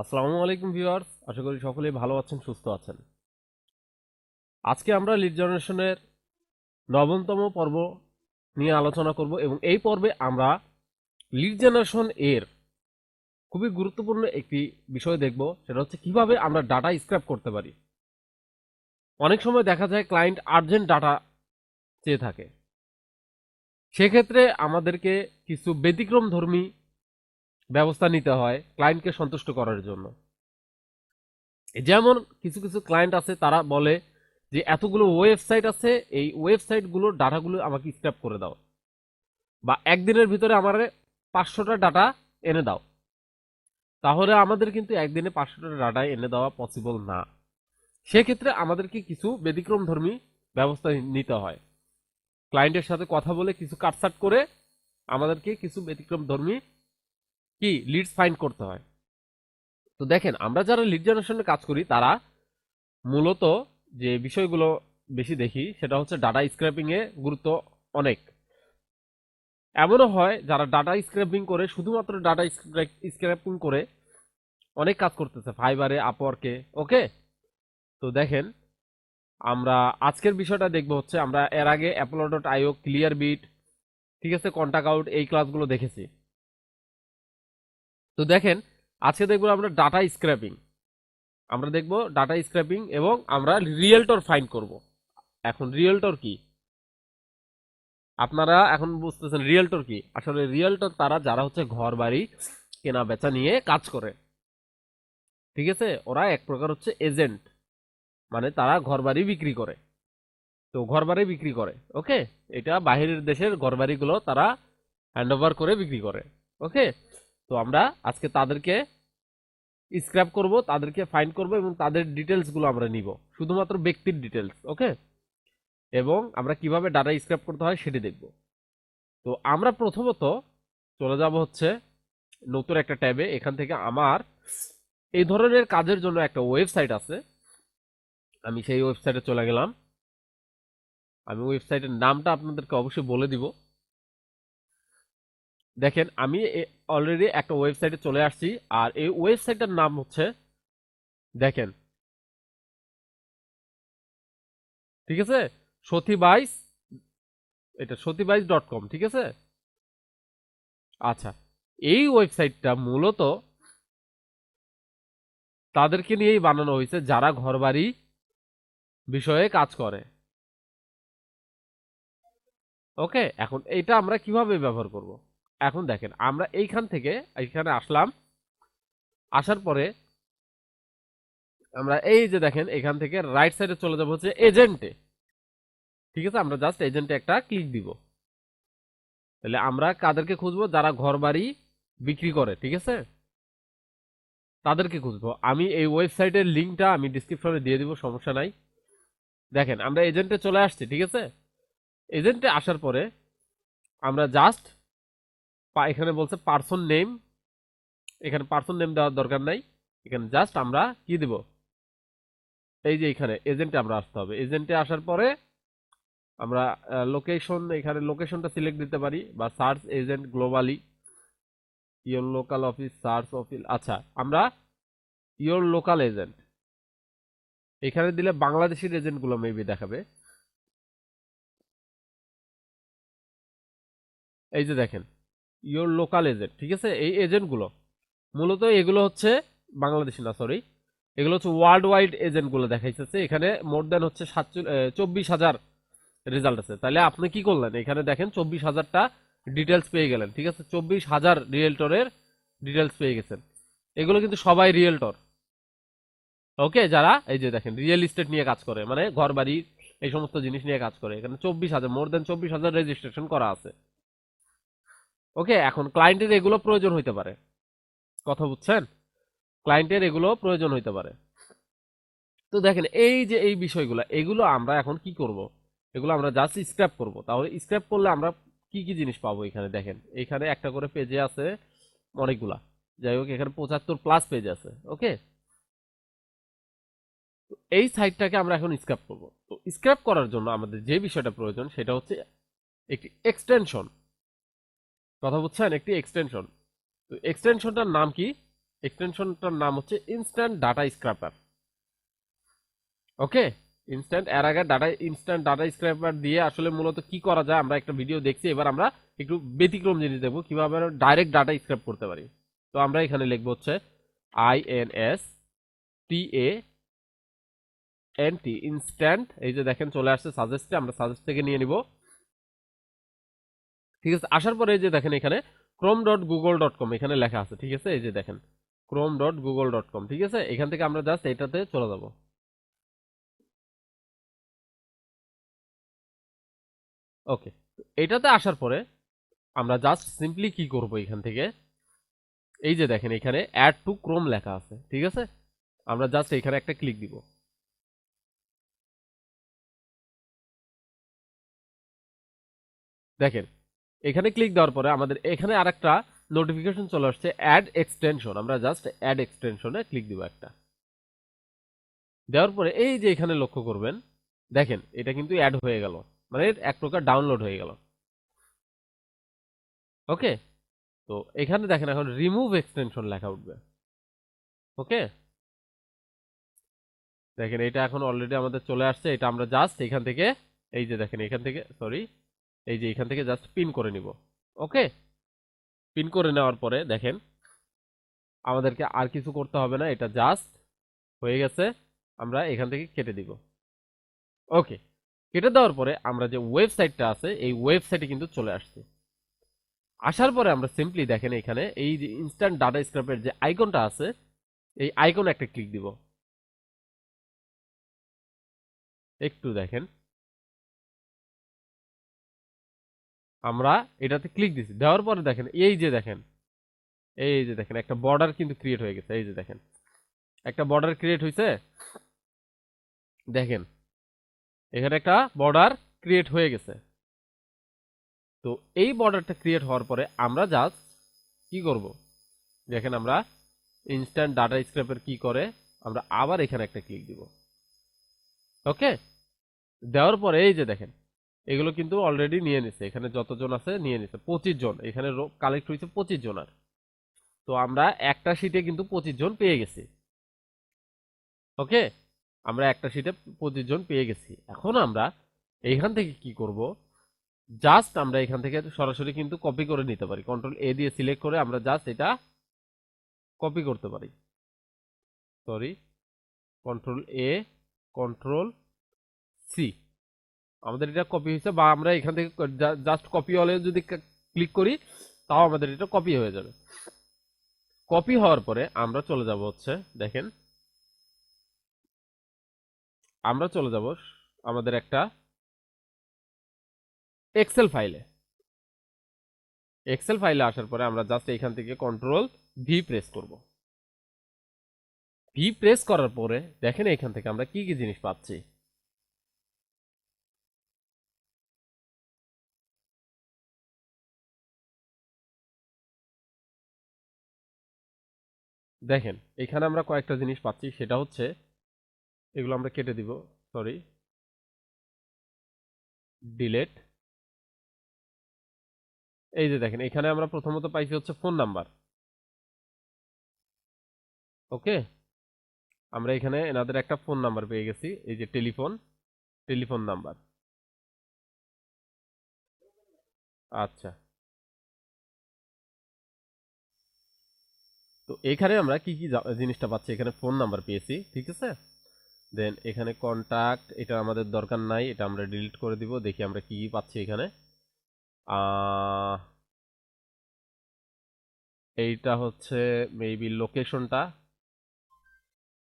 আসসালামু আলাইকুম ভিউয়ার্স, আশা করি সকলেই ভালো আছেন, সুস্থ আছেন। আজকে আমরা লিড জেনারেশনের নবমতম পর্ব নিয়ে আলোচনা করব এবং এই পর্বে আমরা লিড জেনারেশন এর খুবই গুরুত্বপূর্ণ একটি বিষয় দেখব, সেটা হচ্ছে কিভাবে আমরা ডাটা স্ক্র্যাপ করতে পারি। অনেক সময় দেখা যায় ক্লায়েন্ট আর্জেন্ট ডাটা চেয়ে থাকে, সেক্ষেত্রে আমাদেরকে কিছু ব্যতিক্রমধর্মী ব্যবস্থা নিতে হয় ক্লায়েন্টকে সন্তুষ্ট করার জন্য। যেমন কিছু কিছু ক্লায়েন্ট আছে, তারা বলে যে এতগুলো ওয়েবসাইট আছে, এই ওয়েবসাইটগুলোর ডাটাগুলো আমাকে স্ক্র্যাপ করে দাও, বা একদিনের ভিতরে আমার 500টা ডাটা এনে দাও। তাহলে আমাদের কিন্তু একদিনে 500টা ডাটা এনে দেওয়া পসিবল না। সেক্ষেত্রে আমাদেরকে কিছু ব্যতিক্রমধর্মী ব্যবস্থা নিতে হয়। ক্লায়েন্টের সাথে কথা বলে কিছু কাটছাট করে আমাদেরকে কিছু ব্যতিক্রমধর্মী কি লিডস ফাইন্ড করতে হয়। তো দেখেন, আমরা যারা লিড জেনারেশনে কাজ করি তারা মূলত যে বিষয়গুলো বেশি দেখি সেটা হচ্ছে ডাটা স্ক্র্যাপিং এ গুরুত্ব অনেক। এমনও হয় যারা ডাটা স্ক্র্যাপিং করে, শুধুমাত্র ডাটা স্ক্র্যাপিং করে অনেক কাজ করতেছে ফাইবারে, আপওয়ার্কে। ওকে, তো দেখেন, আমরা আজকের বিষয়টা দেখবো হচ্ছে, আমরা এর আগে apollo.io, ক্লিয়ার বিট, ঠিক আছে, কন্টাক্ট আউট, এই ক্লাসগুলো দেখেছি। তো দেখেন, আজকে দেখবো আমরা ডাটা স্ক্র্যাপিং। আমরা দেখবো ডাটা স্ক্র্যাপিং এবং আমরা রিয়েলটর ফাইন্ড করব। এখন রিয়েলটর কি আপনারা এখন বুঝতেছেন, রিয়েলটর কি? আসলে রিয়েলটর তারা যারা হচ্ছে ঘর বাড়ি কেনা বেচা নিয়ে কাজ করে, ঠিক আছে, ওরা এক প্রকার হচ্ছে এজেন্ট, মানে তারা ঘর বাড়ি বিক্রি করে। তো ঘর বাড়ি বিক্রি করে, ওকে, এটা বাহিরের দেশের ঘর বাড়িগুলো তারা হ্যান্ড ওভার করে বিক্রি করে। ওকে, তো আমরা আজকে তাদেরকে স্ক্র্যাপ করব, তাদেরকে ফাইন্ড করব এবং তাদের ডিটেলস গুলো আমরা নিব, শুধুমাত্র ব্যক্তির ডিটেলস। ওকে, এবং আমরা কিভাবে ডাটা স্ক্র্যাপ করতে হয় সেটি দেখব। তো আমরা প্রথমত চলে যাব হচ্ছে নতুন একটা ট্যাবে। এখান থেকে আমার এই ধরনের কাজের জন্য একটা ওয়েবসাইট আছে, আমি সেই ওয়েবসাইটে চলে গেলাম। আমি ওয়েবসাইটের নামটা আপনাদেরকে অবশ্যই বলে দিব। দেখেন, আমি অলরেডি একটা ওয়েবসাইটে চলে আসছি, আর এই ওয়েবসাইটের নাম হচ্ছে, দেখেন, ঠিক আছে, সথিবাইস, এটা সথিবাইস.com, ঠিক আছে। আচ্ছা, এই ওয়েবসাইটটা মূলত তাদেরকে নিয়েই বানানো হয়েছে যারা ঘরবাড়ি বিষয়ে কাজ করে। ওকে, এখন এটা আমরা কিভাবে ব্যবহার করব? এখন দেখেন, আমরা এইখান থেকে এইখানে আসলাম, আসার পরে আমরা এই যে দেখেন, এখান থেকে রাইট সাইডে চলে যাবো হচ্ছে এজেন্টে, ঠিক আছে। আমরা জাস্ট এজেন্টে একটা ক্লিক দিব, তাহলে আমরা কাদেরকে খুঁজবো? যারা ঘর বাড়ি বিক্রি করে, ঠিক আছে, তাদেরকে খুঁজবো। আমি এই ওয়েবসাইটের লিঙ্কটা আমি ডিসক্রিপশনে দিয়ে দিব, সমস্যা নাই। দেখেন, আমরা এজেন্টে চলে আসছি, ঠিক আছে। এজেন্টে আসার পরে আমরা জাস্ট এখানে বলছে পার্সন নেম, এখানে পার্সন নেম দেওয়ার দরকার নাই। এখানে জাস্ট আমরা কি দিব? এই যে এখানে এজেন্টে আমরা আসতে হবে। এজেন্টে আসার পরে আমরা লোকেশন, এখানে লোকেশনটা সিলেক্ট দিতে পারি, বা search agent globally, your local office, search office. আচ্ছা, আমরা ইওর লোকাল এজেন্ট এখানে দিলে বাংলাদেশের এজেন্ট গুলো মেবি দেখাবে। এই যে দেখেন, ইওর লোকাল এজেন্ট, ঠিক আছে। এই এজেন্ট গুলো মূলত এগুলো হচ্ছে বাংলাদেশি না, সরি, এগুলো হচ্ছে ওয়ার্ল্ড ওয়াইড এজেন্ট গুলো দেখাইতেছে। এখানে মোর দেন হচ্ছে 24,000 রেজাল্ট আছে। তাহলে আপনি কি করলেন? এখানে দেখেন 24,000টা ডিটেলস পেয়ে গেলেন, ঠিক আছে। 24,000 রিয়েলটরের ডিটেলস পেয়ে গেছেন। এগুলো কিন্তু সবাই রিয়েলটর, ওকে, যারা এই যে দেখেন রিয়েল এস্টেট নিয়ে কাজ করে, মানে ঘর বাড়ি এই সমস্ত জিনিস নিয়ে কাজ করে। এখানে 24,000, মোর দেন 24,000 রেজিস্ট্রেশন করা আছে। ওকে, এখন ক্লায়েন্টের এগুলো প্রয়োজন হইতে পারে, কথা বুঝছেন? ক্লায়েন্টের এগুলো প্রয়োজন হইতে পারে। তো দেখেন, এই যে এই বিষয়গুলো, এগুলো আমরা এখন কি করব? এগুলো আমরা জাস্ট স্ক্র্যাপ করব। তাহলে স্ক্র্যাপ করলে আমরা কি কি জিনিস পাবো? এখানে দেখেন, এখানে একটা করে পেজে আছে অনেকগুলা, যাই হোক এখানে 75+ পেজ আছে। ওকে, এই সাইটটাকে আমরা এখন স্ক্র্যাপ করব। তো স্ক্র্যাপ করার জন্য আমাদের যে বিষয়টা প্রয়োজন সেটা হচ্ছে একটি এক্সটেনশন, কথা বুঝছেন, একটি এক্সটেনশন। তো এক্সটেনশনটার নাম কি? এক্সটেনশনটার নাম হচ্ছে ইনস্ট্যান্ট ডাটা স্ক্র্যাপার। ওকে, ইনস্ট্যান্ট ডাটা স্ক্র্যাপার দিয়ে আসলে মূলত কি করা যায় আমরা একটা ভিডিও দেখছি, এবার আমরা একটু ব্যতিক্রম জিনিস দেখবো কিভাবে ডাইরেক্ট ডাটা স্ক্র্যাপ করতে পারি। তো আমরা এখানে লিখবো হচ্ছে INSTANT, ইনস্ট্যান্ট। এই যে দেখেন চলে আসছে সাজেস্টে, আমরা সাজেস্ট থেকে নিয়ে নিব। ঠিক আছে, আসার পরে এই যে দেখেন এখানে chrome.google.com এখানে লেখা আছে। ঠিক আছে, এই যে দেখেন chrome.google.com। ঠিক আছে, এখান থেকে আমরা জাস্ট এটাতে চলে যাব। ওকে, এটাতে আসার পরে আমরা জাস্ট সিম্পলি কি করব, এখান থেকে এই যে দেখেন এখানে অ্যাড টু ক্রোম লেখা আছে। ঠিক আছে, আমরা জাস্ট এখানে একটা ক্লিক দিব। দেখেন এখানে ক্লিক দেওয়ার পরে আমাদের এখানে আরেকটা নোটিফিকেশন চলে আসছে অ্যাড এক্সটেনশন। আমরা জাস্ট অ্যাড এক্সটেনশনে ক্লিক দিব একটা। দেওয়ার পরে এই যে এখানে লক্ষ্য করবেন, দেখেন এটা কিন্তু অ্যাড হয়ে গেল, মানে এক প্রকার ডাউনলোড হয়ে গেল। ওকে, তো এখানে দেখেন এখন রিমুভ এক্সটেনশন লেখা উঠবে। ওকে, দেখেন এটা এখন অলরেডি আমাদের চলে আসছে। এটা আমরা জাস্ট এখান থেকে এই যে দেখেন এখান থেকে সরি এই যে এখান থেকে জাস্ট পিন করে নিব। ওকে, পিন করে নেওয়ার পরে দেখেন আমাদেরকে আর কিছু করতে হবে না, এটা জাস্ট হয়ে গেছে। আমরা এখান থেকে কেটে দিব। ওকে, কেটে দেওয়ার পরে আমরা যে ওয়েবসাইটটা আছে এই ওয়েবসাইটে কিন্তু চলে আসছে। আসার পরে আমরা সিম্পলি দেখেন এখানে এই যে ইনস্ট্যান্ট ডাটা স্ক্র্যাপের যে আইকনটা আছে এই আইকনে একটা ক্লিক দিব। একটু দেখেন, আমরা এটাতে ক্লিক দিছি, দেওয়ার পরে দেখেন এই যে দেখেন একটা বর্ডার কিন্তু ক্রিয়েট হয়ে গেছে। এই যে দেখেন একটা বর্ডার ক্রিয়েট হয়েছে। দেখেন এখানে একটা বর্ডার ক্রিয়েট হয়ে গেছে। তো এই বর্ডারটা ক্রিয়েট হওয়ার পরে আমরা জাস্ট কি করব, দেখেন আমরা ইনস্ট্যান্ট ডাটা স্ক্র্যাপের কি করে, আমরা আবার এখানে একটা ক্লিক দিব। ওকে, দেওয়ার পরে এই যে দেখেন এগুলো কিন্তু অলরেডি নিয়ে নিছে, এখানে যতজন আছে নিয়ে নিছে 25 জন, এখানে কালেক্ট হয়েছে 25 জনার। তো আমরা একটা শিটে কিন্তু 25 জন পেয়ে গেছি। ওকে, আমরা একটা শিটে 25 জন পেয়ে গেছি। এখন আমরা এইখান থেকে কি করব, জাস্ট আমরা এখান থেকে সরাসরি কিন্তু কপি করে নিতে পারি। কন্ট্রোল A দিয়ে সিলেক্ট করে আমরা জাস্ট এটা কপি করতে পারি। Sorry, control A, control C, আমাদের এটা কপি হয়েছে। বা আমরা এখান থেকে জাস্ট কপি হলে যদি ক্লিক করি তাও আমাদের এটা কপি হয়ে যাবে। কপি হওয়ার পরে আমরা চলে যাব হচ্ছে দেখেন আমরা চলে যাব আমাদের একটা এক্সেল ফাইলে আসার পরে আমরা জাস্ট এখান থেকে কন্ট্রোল V প্রেস করব। ভি প্রেস করার পরে দেখেন এখান থেকে আমরা কি কি জিনিস পাচ্ছি। দেখেন এখানে আমরা কয়েকটা জিনিস পাচ্ছি, সেটা হচ্ছে এগুলো আমরা কেটে দিব। Sorry, delete. এই যে দেখেন এখানে আমরা প্রথমত পাইছি হচ্ছে ফোন নাম্বার। ওকে, আমরা এখানে এনাদের একটা ফোন নাম্বার পেয়ে গেছি, এই যে টেলিফোন নাম্বার। আচ্ছা, তো এখানে আমরা কি কি জিনিসটা পাচ্ছি, এখানে ফোন নাম্বার পেয়েছি। ঠিক আছে, দেন এখানে কন্টাক্ট, এটা আমাদের দরকার নাই, এটা আমরা ডিলিট করে দিব। দেখি আমরা কি কি পাচ্ছি এখানে। আহ এইটা হচ্ছে মেবি লোকেশনটা,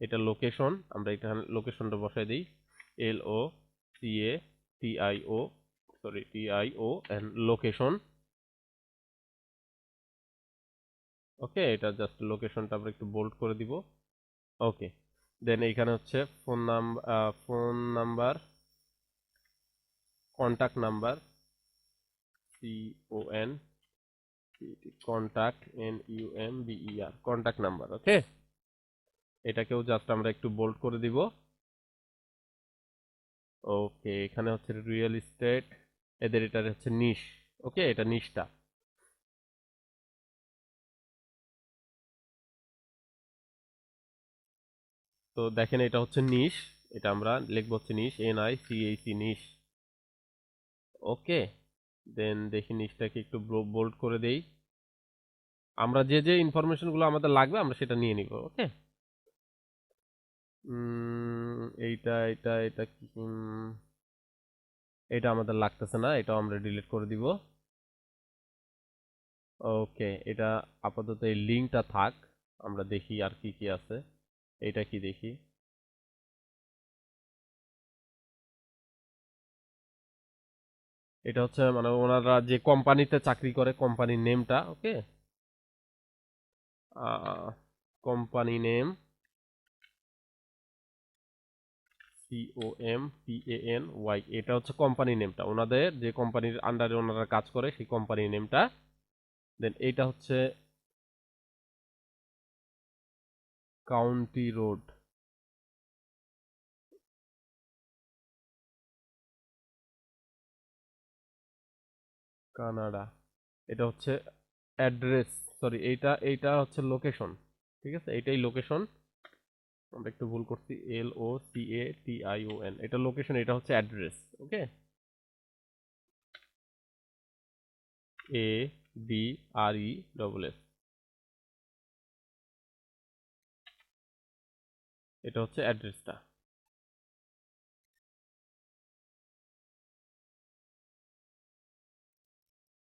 এটা লোকেশন, আমরা এখানে লোকেশনটা বসাই দিই। LOCATIO, sorry TIO and location. Okay, এটা জাস্ট লোকেশনটা আমরা একটু বোল্ড করে দিব। ওকে, দেন এইখানে হচ্ছে phone number, contact number, contact number. Okay, এটাকেও জাস্ট আমরা একটু বোল্ড করে দিব। ওকে, এখানে হচ্ছে রিয়েল এস্টেট, এদের এটা হচ্ছে নিশ। ওকে, এটা নিশটা। তো দেখেন এটা হচ্ছে নিশ, এটা আমরা লিখবো হচ্ছে নিশ, NICHE নিশ। ওকে, দেন দেখি নিশটাকে একটু বোল্ড করে দেই। আমরা যে যে ইনফরমেশনগুলো আমাদের লাগবে আমরা সেটা নিয়ে নিব। ওকে, এইটা এটা এটা এটা আমাদের লাগতেছে না, এটাও আমরা ডিলিট করে দিব। ওকে, এটা আপাতত এই লিঙ্কটা থাক। আমরা দেখি আর কি কি আছে। এটা কি দেখি, এটা হচ্ছে মানে ওনারা যে কোম্পানিতে চাকরি করে কোম্পানির নেমটা। ওকে, কোম্পানি নেম COMPANY, এটা হচ্ছে কোম্পানি নেমটা, ওনাদের যে কোম্পানির আন্ডারে ওনারা কাজ করে সেই কোম্পানি নেমটা। দেন এইটা হচ্ছে কাউন্টি রোড, কানাডা। এটা হচ্ছে অ্যাড্রেস, সরি এইটা এইটা হচ্ছে লোকেশন। ঠিক আছে, এইটাই লোকেশন। আমরা একটু ভুল করছি, LOCATION, এটা লোকেশন, এটা হচ্ছে অ্যাড্রেস। ওকে, ADRESS, এটা হচ্ছে অ্যাড্রেসটা।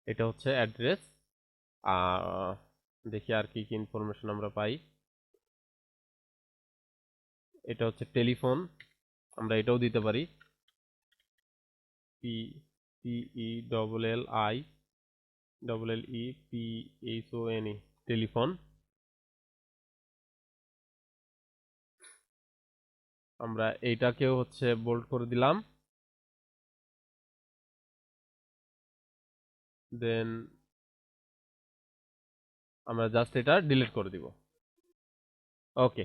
এটা হচ্ছে অ্যাড্রেস। দেখি আর কি কি ইনফরমেশন আমরা পাই। এটা হচ্ছে টেলিফোন, আমরা এটাও দিতে পারি, TELLILIPHONE, টেলিফোন। আমরা এইটাকেও হচ্ছে বোল্ড করে দিলাম। দেন আমরা জাস্ট এটা ডিলিট করে দিব। ওকে,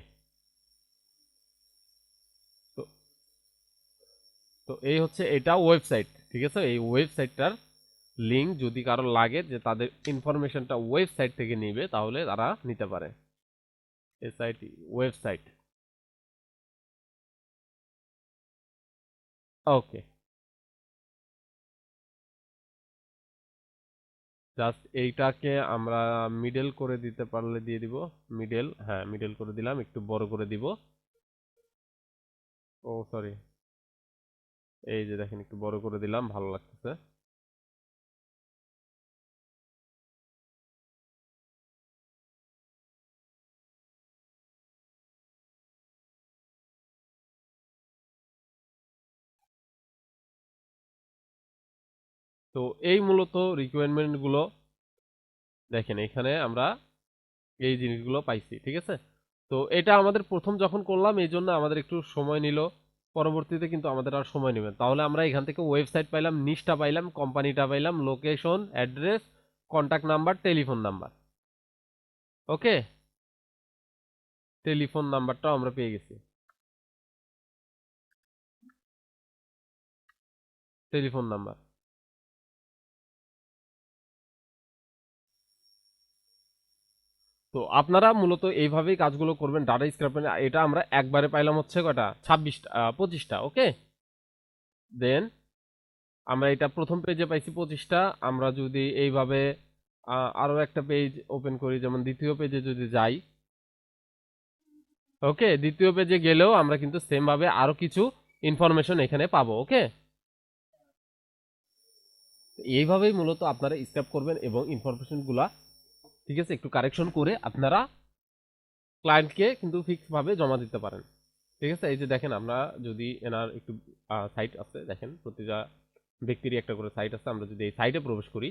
তো তো এই হচ্ছে এটা ওয়েবসাইট। ঠিক আছে, এই ওয়েবসাইটটার লিংক যদি কারো লাগে যে তাদের ইনফরমেশনটা ওয়েবসাইট থেকে নিবে তাহলে তারা নিতে পারে। SIT website. ওকে, জাস্ট এইটাকে আমরা মিডল করে দিতে পারলে দিয়ে দিব। মিডল, হ্যাঁ মিডল করে দিলাম, একটু বড় করে দিব। ও সরি, এই যে দেখেন একটু বড় করে দিলাম, ভালো লাগতেছে। তো এই মূলত রিকোয়ারমেন্ট গুলো দেখেন, এখানে আমরা এই জিনিসগুলো পাইছি। ঠিক আছে, তো এটা আমাদের প্রথম যখন করলাম এই জন্য আমাদের একটু সময় নিল, পরবর্তীতে কিন্তু আমাদের আর সময় নেবে। তাহলে আমরা এখান থেকে ওয়েবসাইট পাইলাম, নিচটা পাইলাম, কোম্পানিটা পাইলাম, location, address, contact number, telephone number. Okay, telephone নাম্বারটাও আমরা পেয়ে গেছি, টেলিফোন নাম্বার। তো আপনারা মূলত এইভাবেই কাজগুলো করবেন ডাটা স্ক্র্যাপিং। এটা আমরা একবারে পাইলাম হচ্ছে কয়টা, 26টা 25টা। ওকে, দেন আমরা এটা প্রথম পেজে পাইছি 25টা। আমরা যদি এইভাবে আরো একটা পেজ ওপেন করি, যেমন দ্বিতীয় পেজে যদি যাই, ওকে, দ্বিতীয় পেজে গেলেও আমরা কিন্তু সেম ভাবে আরো কিছু ইনফরমেশন এখানে পাবো। ওকে, এইভাবেই মূলত আপনারা স্ক্র্যাপ করবেন এবং ইনফরমেশন গুলা, ঠিক আছে, একটু কারেকশন করে আপনারা ক্লায়েন্টকে কিন্তু ফিক্স ভাবে জমা দিতে পারেন। ঠিক আছে, এই যে দেখেন আমরা যদি এনার একটু সাইট আছে, দেখেন প্রতিটা ব্যক্তিরই একটা করে সাইট আছে। আমরা যদি এই সাইটে প্রবেশ করি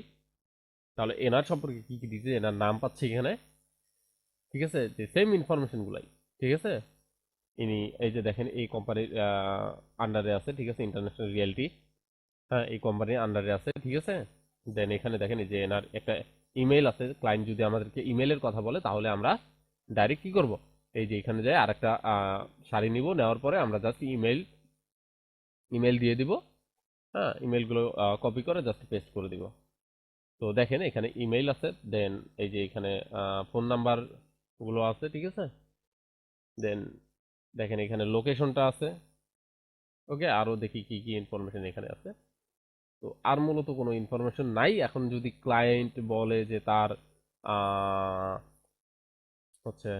তাহলে এনার সম্পর্কে কি কি দিচ্ছে, এনার নাম পাচ্ছি এখানে। ঠিক আছে, যে সেম ইনফরমেশন গুলাই। ঠিক আছে, ইনি এই যে দেখেন এই কোম্পানির আন্ডারে আছে। ঠিক আছে, ইন্টারন্যাশনাল রিয়েলিটি, হ্যাঁ এই কোম্পানির আন্ডারে আছে। ঠিক আছে, দেন এখানে দেখেন এই যে এনার একটা ইমেল আছে। ক্লায়েন্ট যদি আমাদেরকে ইমেলের কথা বলে তাহলে আমরা ডাইরেক্ট কি করব, এই যে এখানে যাই আরেকটা সারি নিব, নেওয়ার পরে আমরা জাস্ট ইমেল ইমেল দিয়ে দিব। হ্যাঁ, ইমেলগুলো কপি করে জাস্ট পেস্ট করে দিব। তো দেখেন এখানে ইমেল আছে, দেন এই যে এখানে ফোন নাম্বার গুলো আছে। ঠিক আছে, দেন দেখেন এখানে লোকেশনটা আছে। ওকে, আরো দেখি কি কি ইনফরমেশন এখানে আছে। তো আর মূলত কোনো ইনফরমেশন নাই। এখন যদি ক্লায়েন্ট বলে যে তার আহ, হচ্ছে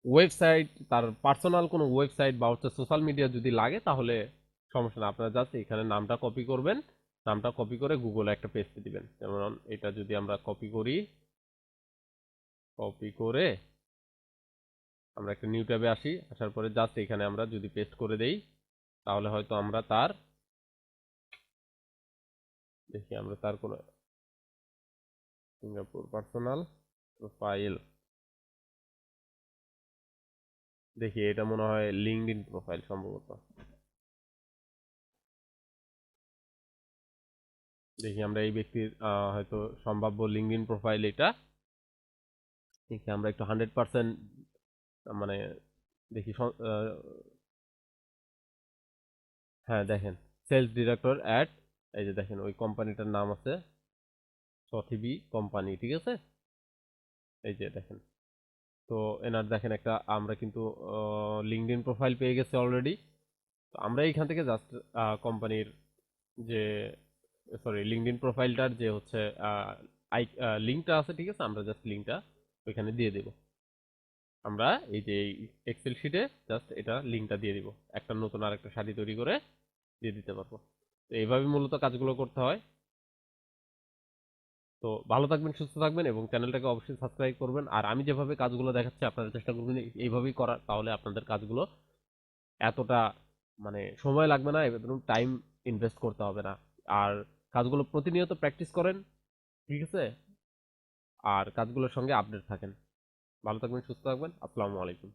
ওয়েবসাইট, তার পার্সোনাল কোনো ওয়েবসাইট বা হচ্ছে সোশ্যাল মিডিয়া যদি লাগে, তাহলে সমস্যা না, আপনারা জাস্ট এখানে নামটা কপি করবেন। নামটা কপি করে গুগলে একটা পেস্ট দিবেন। যেমন এটা যদি আমরা কপি করি, কপি করে আমরা একটা নিউ ট্যাবে আসি, আসার পরে জাস্ট এখানে আমরা যদি পেস্ট করে দেই, তাহলে হয়তো আমরা তার, দেখি আমরা তার কোনো সিঙ্গাপুর পার্সোনাল প্রোফাইল, দেখি এটা মনে হয় লিঙ্কডইন প্রোফাইল সম্ভবত। দেখি আমরা এই ব্যক্তির হয়তো সম্ভাব্য লিঙ্কডইন প্রোফাইল এটা। দেখি আমরা একটু 100% মানে দেখি হ্যাঁ দেখেন, সেলস ডিরেক্টর অ্যাট, এই যে দেখেন ওই কোম্পানিটার নাম আছে সথিবি কোম্পানি, ঠিক আছে। এই যে দেখেন, তো এনার দেখেন একটা আমরা কিন্তু লিঙ্কডইন প্রোফাইল পেয়ে গেছি অলরেডি। তো আমরা এইখান থেকে জাস্ট কোম্পানির যে, সরি, লিঙ্কডইন প্রোফাইলটার যে হচ্ছে আই লিঙ্কটা আছে, ঠিক আছে, আমরা জাস্ট লিঙ্কটা ওইখানে দিয়ে দেব। আমরা এই যে এক্সেল শিটে জাস্ট এটা লিঙ্কটা দিয়ে দিব, একটা নতুন আর একটা সারি তৈরি করে দিয়ে দিতে পারবো। তো এইভাবে মূলত কাজগুলো করতে হয়। তো ভালো থাকবেন, সুস্থ থাকবেন, এবং চ্যানেলটাকে অবশ্যই সাবস্ক্রাইব করবেন। আর আমি যেভাবে কাজগুলো দেখাচ্ছি আপনারা চেষ্টা করবেন এইভাবেই করার, তাহলে আপনাদের কাজগুলো এতটা মানে সময় লাগবে না এবং টাইম ইনভেস্ট করতে হবে না। আর কাজগুলো প্রতিনিয়ত প্র্যাকটিস করেন, ঠিক আছে, আর কাজগুলোর সঙ্গে আপডেট থাকেন। ভালো থাকবেন, সুস্থ থাকবেন। আসসালামু আলাইকুম।